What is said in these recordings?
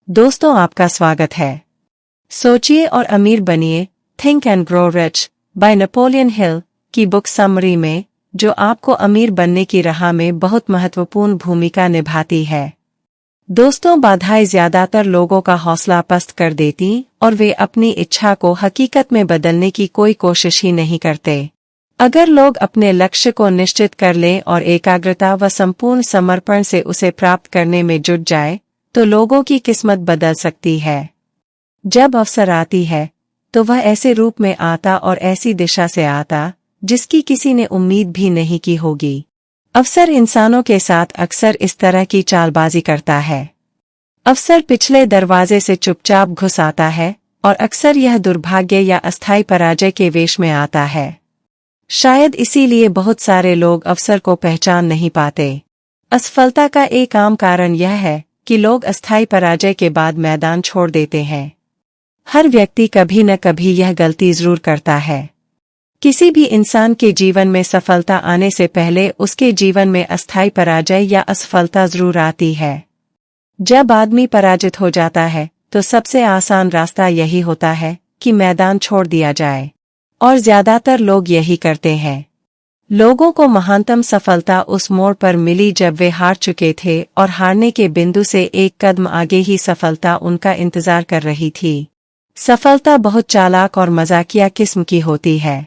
दोस्तों, आपका स्वागत है। सोचिए और अमीर बनिए, think and grow rich by Napoleon Hill की बुक समरी में, जो आपको अमीर बनने की राह में बहुत महत्वपूर्ण भूमिका निभाती है। दोस्तों, बाधाएं ज्यादातर लोगों का हौसला पस्त कर देती और वे अपनी इच्छा को हकीकत में बदलने की कोई कोशिश ही नहीं करते। अगर लोग अपने लक्ष्य को निश्चित कर लें और एकाग्रता व संपूर्ण समर्पण से उसे प्राप्त करने में जुट जाए, तो लोगों की किस्मत बदल सकती है। जब अवसर आती है तो वह ऐसे रूप में आता और ऐसी दिशा से आता जिसकी किसी ने उम्मीद भी नहीं की होगी। अवसर इंसानों के साथ अक्सर इस तरह की चालबाजी करता है। अवसर पिछले दरवाजे से चुपचाप घुस आता है और अक्सर यह दुर्भाग्य या अस्थायी पराजय के वेश में आता है। शायद इसीलिए बहुत सारे लोग अवसर को पहचान नहीं पाते। असफलता का एक आम कारण यह है कि लोग अस्थायी पराजय के बाद मैदान छोड़ देते हैं। हर व्यक्ति कभी न कभी यह गलती जरूर करता है। किसी भी इंसान के जीवन में सफलता आने से पहले उसके जीवन में अस्थायी पराजय या असफलता जरूर आती है। जब आदमी पराजित हो जाता है तो सबसे आसान रास्ता यही होता है कि मैदान छोड़ दिया जाए, और ज्यादातर लोग यही करते हैं। लोगों को महानतम सफलता उस मोड़ पर मिली जब वे हार चुके थे और हारने के बिंदु से एक कदम आगे ही सफलता उनका इंतजार कर रही थी। सफलता बहुत चालाक और मजाकिया किस्म की होती है।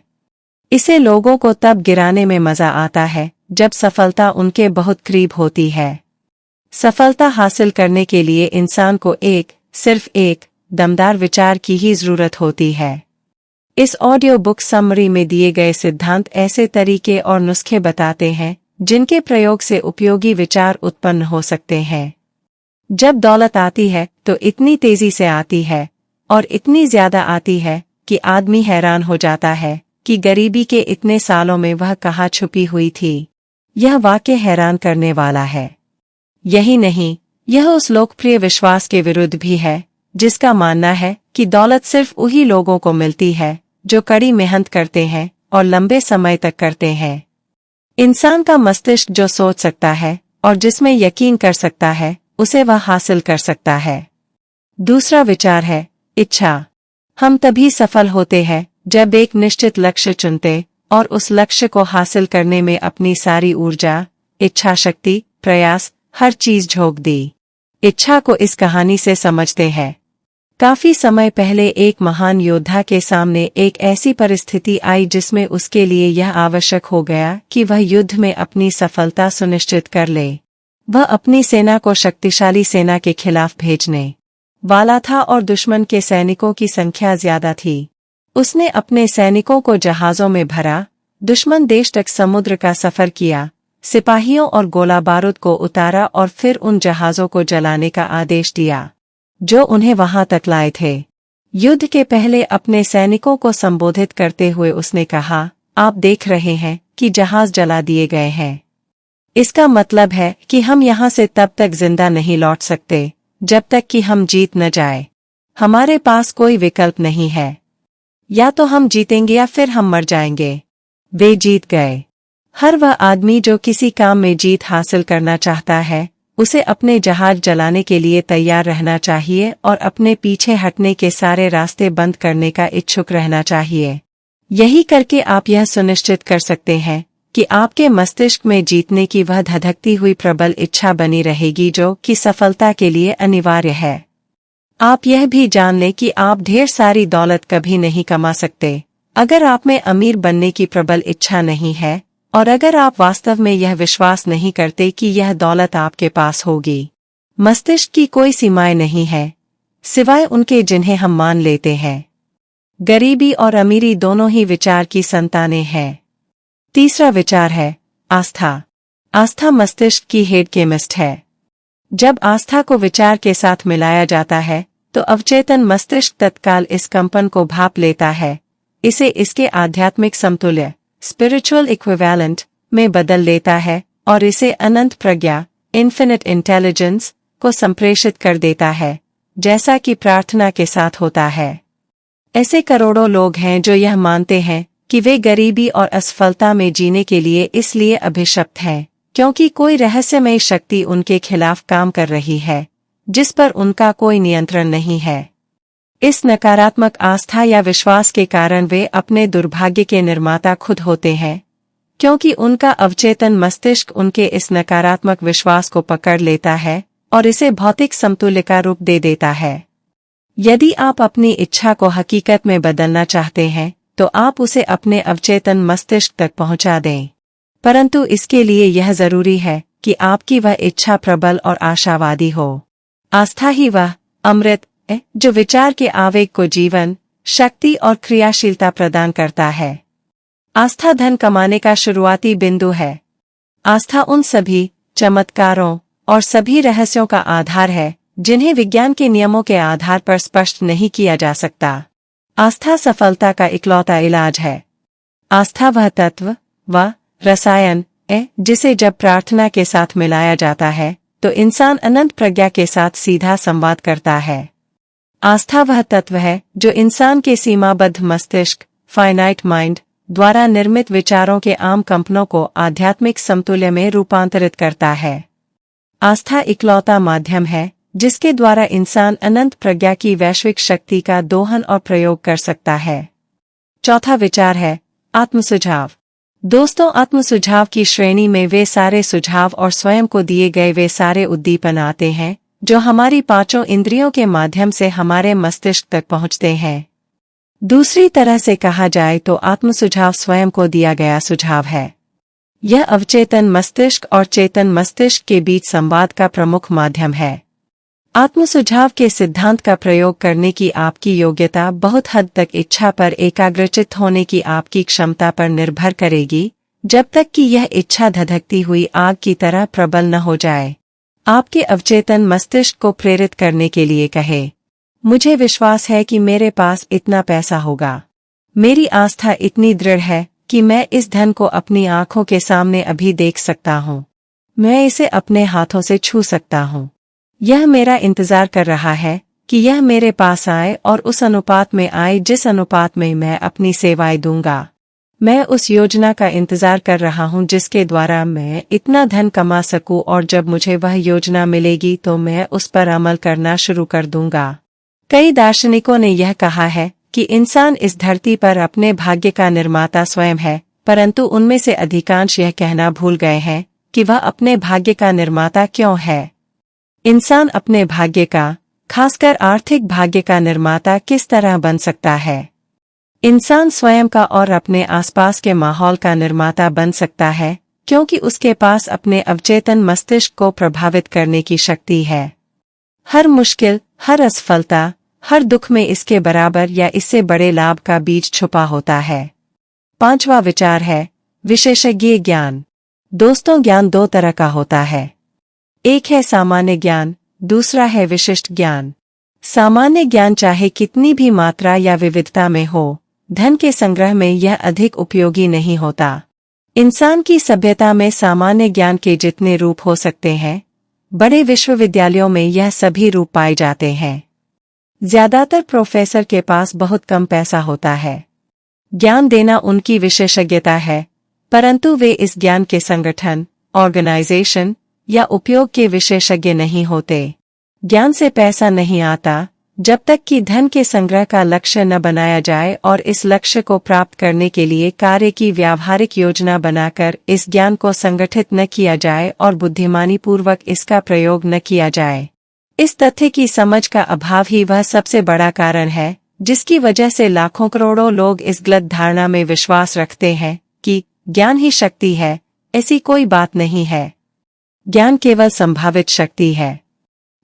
इसे लोगों को तब गिराने में मजा आता है जब सफलता उनके बहुत करीब होती है। सफलता हासिल करने के लिए इंसान को सिर्फ एक दमदार विचार की ही जरूरत होती है। इस ऑडियो बुक समरी में दिए गए सिद्धांत ऐसे तरीके और नुस्खे बताते हैं जिनके प्रयोग से उपयोगी विचार उत्पन्न हो सकते हैं। जब दौलत आती है तो इतनी तेजी से आती है और इतनी ज्यादा आती है कि आदमी हैरान हो जाता है कि गरीबी के इतने सालों में वह कहाँ छुपी हुई थी। यह वाकई हैरान करने वाला है। यही नहीं, यह उस लोकप्रिय विश्वास के विरुद्ध भी है जिसका मानना है कि दौलत सिर्फ उन्हीं लोगों को मिलती है जो कड़ी मेहनत करते हैं और लंबे समय तक करते हैं। इंसान का मस्तिष्क जो सोच सकता है और जिसमें यकीन कर सकता है, उसे वह हासिल कर सकता है। दूसरा विचार है इच्छा। हम तभी सफल होते हैं जब एक निश्चित लक्ष्य चुनते और उस लक्ष्य को हासिल करने में अपनी सारी ऊर्जा, इच्छा शक्ति, प्रयास, हर चीज झोंक दी। इच्छा को इस कहानी से समझते हैं। काफी समय पहले एक महान योद्धा के सामने एक ऐसी परिस्थिति आई जिसमें उसके लिए यह आवश्यक हो गया कि वह युद्ध में अपनी सफलता सुनिश्चित कर ले। वह अपनी सेना को शक्तिशाली सेना के खिलाफ भेजने वाला था और दुश्मन के सैनिकों की संख्या ज्यादा थी। उसने अपने सैनिकों को जहाजों में भरा, दुश्मन देश तक समुद्र का सफर किया, सिपाहियों और गोला बारूद को उतारा और फिर उन जहाजों को जलाने का आदेश दिया जो उन्हें वहां तक लाए थे। युद्ध के पहले अपने सैनिकों को संबोधित करते हुए उसने कहा, आप देख रहे हैं कि जहाज जला दिए गए हैं। इसका मतलब है कि हम यहाँ से तब तक जिंदा नहीं लौट सकते जब तक कि हम जीत न जाए। हमारे पास कोई विकल्प नहीं है, या तो हम जीतेंगे या फिर हम मर जाएंगे। वे जीत गए। हर वह आदमी जो किसी काम में जीत हासिल करना चाहता है, उसे अपने जहाज जलाने के लिए तैयार रहना चाहिए और अपने पीछे हटने के सारे रास्ते बंद करने का इच्छुक रहना चाहिए। यही करके आप यह सुनिश्चित कर सकते हैं कि आपके मस्तिष्क में जीतने की वह धधकती हुई प्रबल इच्छा बनी रहेगी जो कि सफलता के लिए अनिवार्य है। आप यह भी जान लें कि आप ढेर सारी दौलत कभी नहीं कमा सकते अगर आप में अमीर बनने की प्रबल इच्छा नहीं है, और अगर आप वास्तव में यह विश्वास नहीं करते कि यह दौलत आपके पास होगी। मस्तिष्क की कोई सीमाएं नहीं है, सिवाय उनके जिन्हें हम मान लेते हैं। गरीबी और अमीरी दोनों ही विचार की संतानें हैं। तीसरा विचार है आस्था। आस्था मस्तिष्क की हेड केमिस्ट है। जब आस्था को विचार के साथ मिलाया जाता है तो अवचेतन मस्तिष्क तत्काल इस कंपन को भाप लेता है, इसे इसके आध्यात्मिक समतुल्य स्पिरिचुअल इक्विवेलेंट में बदल लेता है और इसे अनंत प्रज्ञा इन्फिनिट इंटेलिजेंस को संप्रेषित कर देता है, जैसा कि प्रार्थना के साथ होता है। ऐसे करोड़ों लोग हैं जो यह मानते हैं कि वे गरीबी और असफलता में जीने के लिए इसलिए अभिशप्त हैं क्योंकि कोई रहस्यमय शक्ति उनके खिलाफ काम कर रही है, जिस पर उनका कोई नियंत्रण नहीं है। इस नकारात्मक आस्था या विश्वास के कारण वे अपने दुर्भाग्य के निर्माता खुद होते हैं, क्योंकि उनका अवचेतन मस्तिष्क उनके इस नकारात्मक विश्वास को पकड़ लेता है और इसे भौतिक समतुल्य का रूप दे देता है। यदि आप अपनी इच्छा को हकीकत में बदलना चाहते हैं तो आप उसे अपने अवचेतन मस्तिष्क तक पहुंचा दें, परंतु इसके लिए यह जरूरी है कि आपकी वह इच्छा प्रबल और आशावादी हो। आस्था ही वह अमृत है जो विचार के आवेग को जीवन, शक्ति और क्रियाशीलता प्रदान करता है। आस्था धन कमाने का शुरुआती बिंदु है। आस्था उन सभी चमत्कारों और सभी रहस्यों का आधार है जिन्हें विज्ञान के नियमों के आधार पर स्पष्ट नहीं किया जा सकता। आस्था सफलता का इकलौता इलाज है। आस्था वह तत्व व रसायन है जिसे जब प्रार्थना के साथ मिलाया जाता है तो इंसान अनंत प्रज्ञा के साथ सीधा संवाद करता है। आस्था वह तत्व है जो इंसान के सीमाबद्ध मस्तिष्क फाइनाइट माइंड द्वारा निर्मित विचारों के आम कंपनों को आध्यात्मिक समतुल्य में रूपांतरित करता है। आस्था इकलौता माध्यम है जिसके द्वारा इंसान अनंत प्रज्ञा की वैश्विक शक्ति का दोहन और प्रयोग कर सकता है। चौथा विचार है आत्मसुझाव। दोस्तों, आत्मसुझाव की श्रेणी में वे सारे सुझाव और स्वयं को दिए गए वे सारे उद्दीपन आते हैं जो हमारी पांचों इंद्रियों के माध्यम से हमारे मस्तिष्क तक पहुंचते हैं। दूसरी तरह से कहा जाए तो आत्मसुझाव स्वयं को दिया गया सुझाव है। यह अवचेतन मस्तिष्क और चेतन मस्तिष्क के बीच संवाद का प्रमुख माध्यम है। आत्मसुझाव के सिद्धांत का प्रयोग करने की आपकी योग्यता बहुत हद तक इच्छा पर एकाग्रचित होने की आपकी क्षमता पर निर्भर करेगी, जब तक कि यह इच्छा धधकती हुई आग की तरह प्रबल न हो जाए। आपके अवचेतन मस्तिष्क को प्रेरित करने के लिए कहे, मुझे विश्वास है कि मेरे पास इतना पैसा होगा। मेरी आस्था इतनी दृढ़ है कि मैं इस धन को अपनी आंखों के सामने अभी देख सकता हूँ। मैं इसे अपने हाथों से छू सकता हूँ। यह मेरा इंतजार कर रहा है कि यह मेरे पास आए और उस अनुपात में आए जिस अनुपात में मैं अपनी सेवाएं दूंगा। मैं उस योजना का इंतजार कर रहा हूं जिसके द्वारा मैं इतना धन कमा सकूं, और जब मुझे वह योजना मिलेगी तो मैं उस पर अमल करना शुरू कर दूंगा। कई दार्शनिकों ने यह कहा है कि इंसान इस धरती पर अपने भाग्य का निर्माता स्वयं है, परंतु उनमें से अधिकांश यह कहना भूल गए हैं कि वह अपने भाग्य का निर्माता क्यों है। इंसान अपने भाग्य का, खासकर आर्थिक भाग्य का निर्माता किस तरह बन सकता है? इंसान स्वयं का और अपने आसपास के माहौल का निर्माता बन सकता है, क्योंकि उसके पास अपने अवचेतन मस्तिष्क को प्रभावित करने की शक्ति है। हर मुश्किल, हर असफलता, हर दुख में इसके बराबर या इससे बड़े लाभ का बीज छुपा होता है। पांचवा विचार है विशेषज्ञ ज्ञान। दोस्तों, ज्ञान दो तरह का होता है। एक है सामान्य ज्ञान, दूसरा है विशिष्ट ज्ञान। सामान्य ज्ञान चाहे कितनी भी मात्रा या विविधता में हो, धन के संग्रह में यह अधिक उपयोगी नहीं होता। इंसान की सभ्यता में सामान्य ज्ञान के जितने रूप हो सकते हैं, बड़े विश्वविद्यालयों में यह सभी रूप पाए जाते हैं। ज्यादातर प्रोफेसर के पास बहुत कम पैसा होता है। ज्ञान देना उनकी विशेषज्ञता है, परंतु वे इस ज्ञान के संगठन, ऑर्गेनाइजेशन या उपयोग के विशेषज्ञ नहीं होते। ज्ञान से पैसा नहीं आता जब तक कि धन के संग्रह का लक्ष्य न बनाया जाए और इस लक्ष्य को प्राप्त करने के लिए कार्य की व्यावहारिक योजना बनाकर इस ज्ञान को संगठित न किया जाए और बुद्धिमानी पूर्वक इसका प्रयोग न किया जाए। इस तथ्य की समझ का अभाव ही वह सबसे बड़ा कारण है जिसकी वजह से लाखों करोड़ों लोग इस गलत धारणा में विश्वास रखते हैं कि ज्ञान ही शक्ति है। ऐसी कोई बात नहीं है। ज्ञान केवल संभावित शक्ति है।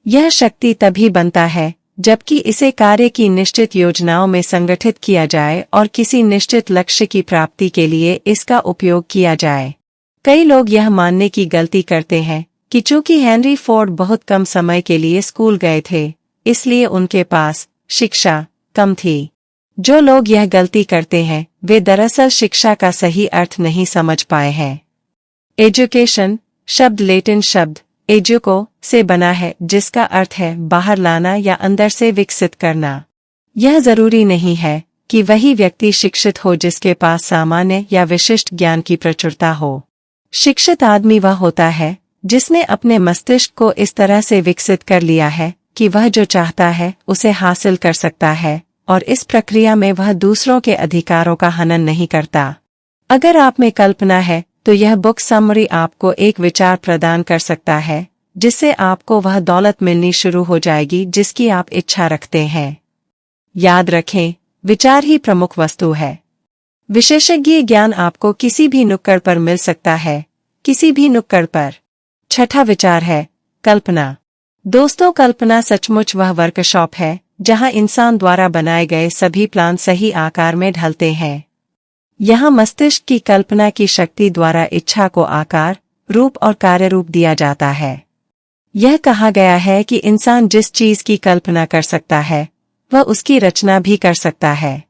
यह शक्ति तभी बनता है जबकि इसे कार्य की निश्चित योजनाओं में संगठित किया जाए और किसी निश्चित लक्ष्य की प्राप्ति के लिए इसका उपयोग किया जाए। कई लोग यह मानने की गलती करते हैं कि चूंकि हेनरी फोर्ड बहुत कम समय के लिए स्कूल गए थे, इसलिए उनके पास शिक्षा कम थी। जो लोग यह गलती करते हैं वे दरअसल शिक्षा का सही अर्थ नहीं समझ पाए हैं। एजुकेशन शब्द लैटिन शब्द एजुको से बना है, जिसका अर्थ है बाहर लाना या अंदर से विकसित करना। यह जरूरी नहीं है कि वही व्यक्ति शिक्षित हो जिसके पास सामान्य या विशिष्ट ज्ञान की प्रचुरता हो। शिक्षित आदमी वह होता है जिसने अपने मस्तिष्क को इस तरह से विकसित कर लिया है कि वह जो चाहता है उसे हासिल कर सकता है और इस प्रक्रिया में वह दूसरों के अधिकारों का हनन नहीं करता। अगर आप में कल्पना है तो यह बुक समरी आपको एक विचार प्रदान कर सकता है जिससे आपको वह दौलत मिलनी शुरू हो जाएगी जिसकी आप इच्छा रखते हैं। याद रखें, विचार ही प्रमुख वस्तु है। विशेषज्ञ ज्ञान आपको किसी भी नुक्कड़ पर मिल सकता है, किसी भी नुक्कड़ पर। छठा विचार है कल्पना। दोस्तों, कल्पना सचमुच वह वर्कशॉप है जहां इंसान द्वारा बनाए गए सभी प्लान सही आकार में ढलते हैं। यहाँ मस्तिष्क की कल्पना की शक्ति द्वारा इच्छा को आकार, रूप और कार्यरूप दिया जाता है। यह कहा गया है कि इंसान जिस चीज की कल्पना कर सकता है वह उसकी रचना भी कर सकता है।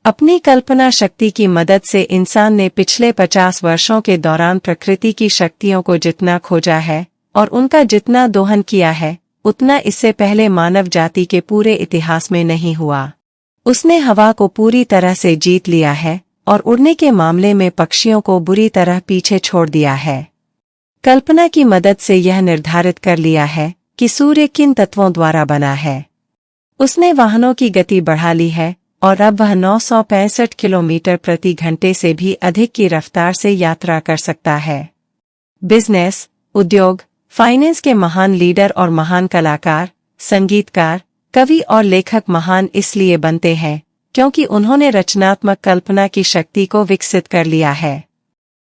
अपनी कल्पना शक्ति की मदद से इंसान ने पिछले 50 वर्षों के दौरान प्रकृति की शक्तियों को जितना खोजा है और उनका जितना दोहन किया है उतना इससे पहले मानव जाति के पूरे इतिहास में नहीं हुआ। उसने हवा को पूरी तरह से जीत लिया है और उड़ने के मामले में पक्षियों को बुरी तरह पीछे छोड़ दिया है। कल्पना की मदद से यह निर्धारित कर लिया है कि सूर्य किन तत्वों द्वारा बना है। उसने वाहनों की गति बढ़ा ली है और अब वह 965 किलोमीटर प्रति घंटे से भी अधिक की रफ्तार से यात्रा कर सकता है। बिजनेस, उद्योग, फाइनेंस के महान लीडर और महान कलाकार, संगीतकार, कवि और लेखक महान इसलिए बनते हैं क्योंकि उन्होंने रचनात्मक कल्पना की शक्ति को विकसित कर लिया है।